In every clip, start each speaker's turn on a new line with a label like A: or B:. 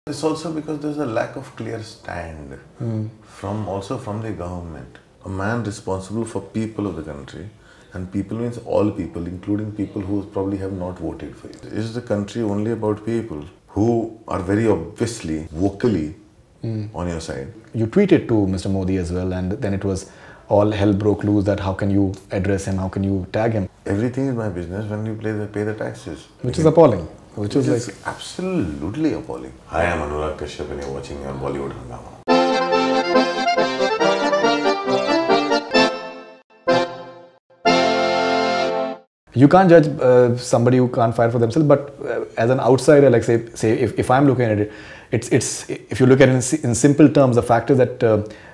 A: It's also because there's a lack of clear stand from the government. A man responsible for people of the country, and people means all people, including people who probably have not voted for you. Is the country only about people who are very obviously, vocally on your side?
B: You tweeted to Mr. Modi as well, and then it was all hell broke loose that how can you address him, how can you tag him?
A: Everything is my business when you pay the taxes.
B: Which is appalling. Which is like
A: absolutely appalling. Hi, I'm Anurag Kashyap and you're watching your Bollywood Hungama.
B: You can't judge somebody who can't fight for themselves, but as an outsider, like say if I'm looking at it, it's if you look at it in simple terms, the fact is that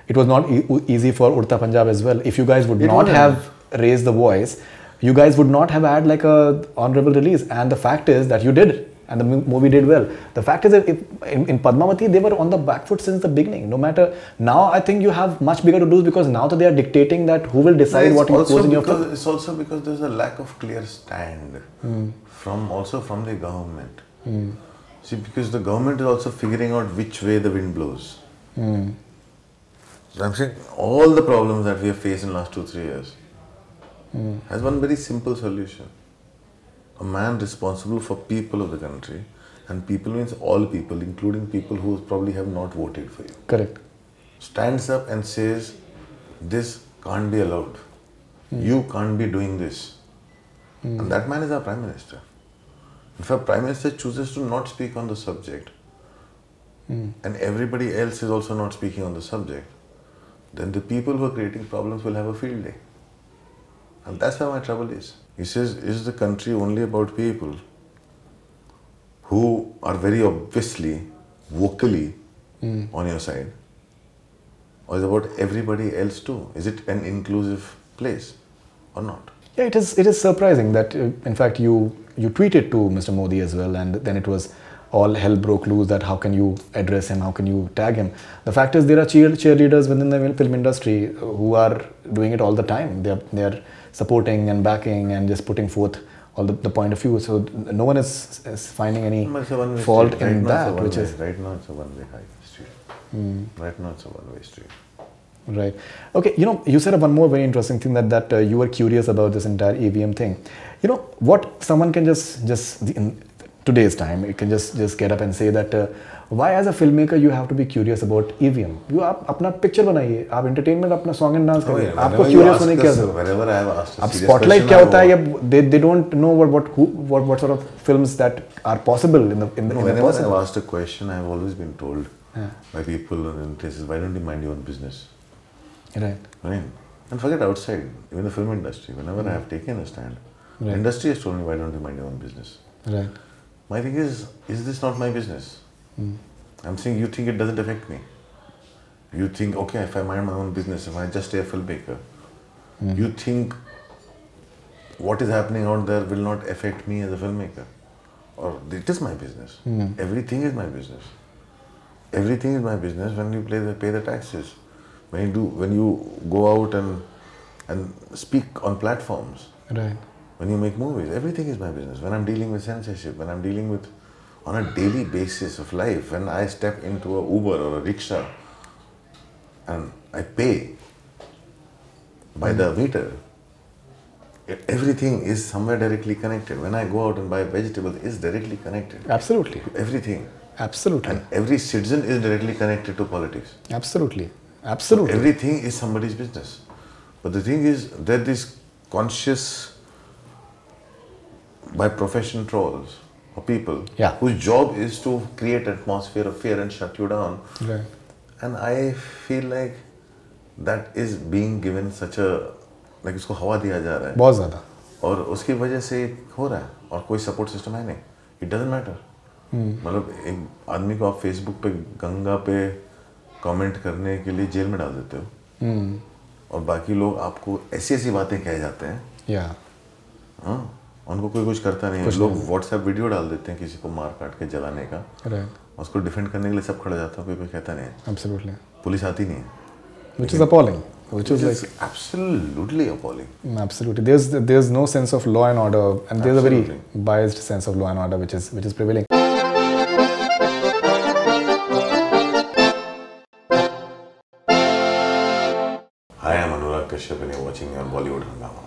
B: it was not easy for Urta Punjab as well. If you guys would not have raised the voice, you guys would not have had like a honorable release. And the fact is that you did, and the movie did well. The fact is that in Padmavati, they were on the back foot since the beginning. No matter, now I think you have much bigger to do, because now that they are dictating that who will decide what goes in your film.
A: It's also because there's a lack of clear stand from the government. See, because the government is also figuring out which way the wind blows. So I'm saying all the problems that we have faced in the last 2-3 years has one very simple solution. A man responsible for people of the country, and people means all people, including people who probably have not voted for you.
B: Correct.
A: Stands up and says, this can't be allowed. You can't be doing this. And that man is our Prime Minister. If our Prime Minister chooses to not speak on the subject, and everybody else is also not speaking on the subject, then the people who are creating problems will have a field day. And that's where my trouble is. He says, is the country only about people who are very obviously, vocally on your side? Or is it about everybody else too? Is it an inclusive place or not?
B: Yeah, it is surprising that in fact you tweeted to Mr. Modi as well, and then it was all hell broke loose that how can you address him, how can you tag him. The fact is there are cheerleaders within the film industry who are doing it all the time. They are supporting and backing and just putting forth all the point of view. So no one is finding any fault in that.
A: Right now it's a one-way street. Right now it's a one-way street.
B: Right. Okay, you said one more very interesting thing, that you were curious about this entire EVM thing. What someone can just in today's time, you can just get up and say that why as a filmmaker you have to be curious about EVM. You अपना picture बनाइए, आप entertainment अपना song and dance करिए. आपको curious होने की क्या ज़रूरत?
A: Whenever I have asked a
B: अब
A: serious
B: spotlight
A: question,
B: क्या होता है, या they don't know what sort of films that are possible in the
A: whenever I have asked a question, I have always been told by people in places, why don't you mind your own business?
B: Right.
A: Right. And forget outside, even the film industry. Whenever I have taken a stand, the industry has told me, why don't you mind your own business?
B: Right.
A: My thing is this not my business? I'm saying, you think it doesn't affect me. You think, okay, if I mind my own business, if I just stay a filmmaker, you think what is happening out there will not affect me as a filmmaker? Or it is my business. Everything is my business. Everything is my business when you pay the taxes. When you go out and speak on platforms.
B: Right.
A: When you make movies, everything is my business. When I'm dealing with censorship, when I'm dealing with, on a daily basis of life, when I step into a Uber or a rickshaw and I pay by the meter, everything is somewhere directly connected. When I go out and buy vegetables, it's directly connected.
B: Absolutely.
A: Everything.
B: Absolutely.
A: And every citizen is directly connected to politics.
B: Absolutely. Absolutely.
A: So everything is somebody's business. But the thing is that these conscious, by profession trolls or people whose job is to create an atmosphere of fear and shut you down.
B: Right.
A: And I feel like that is being given such a, like इसको हवा दिया जा रहा है
B: बहुत ज़्यादा,
A: और उसकी वजह से हो रहा है, और कोई सपोर्ट सिस्टम है नहीं. It doesn't matter. मतलब एक आदमी को आप फेसबुक पे गंगा पे कमेंट करने के लिए जेल में डाल देते हो, और बाकी लोग आपको ऐसी बातें कह जाते हैं. उनको कोई कुछ करता नहीं है. लोग व्हाट्सएप वीडियो डाल देते हैं किसी को मार काट के जलाने का, उसको डिफेंड करने के लिए सब खड़ा जाता है, कोई कहता नहीं है.
B: Absolutely.
A: पुलिस आती नहीं है.
B: Which is appalling. Which is like
A: absolutely appalling.
B: Absolutely. There's no sense of law and order, and there's a very biased sense of law and order which is prevailing.
A: Kashyap and you're watching your Bollywood Hungama.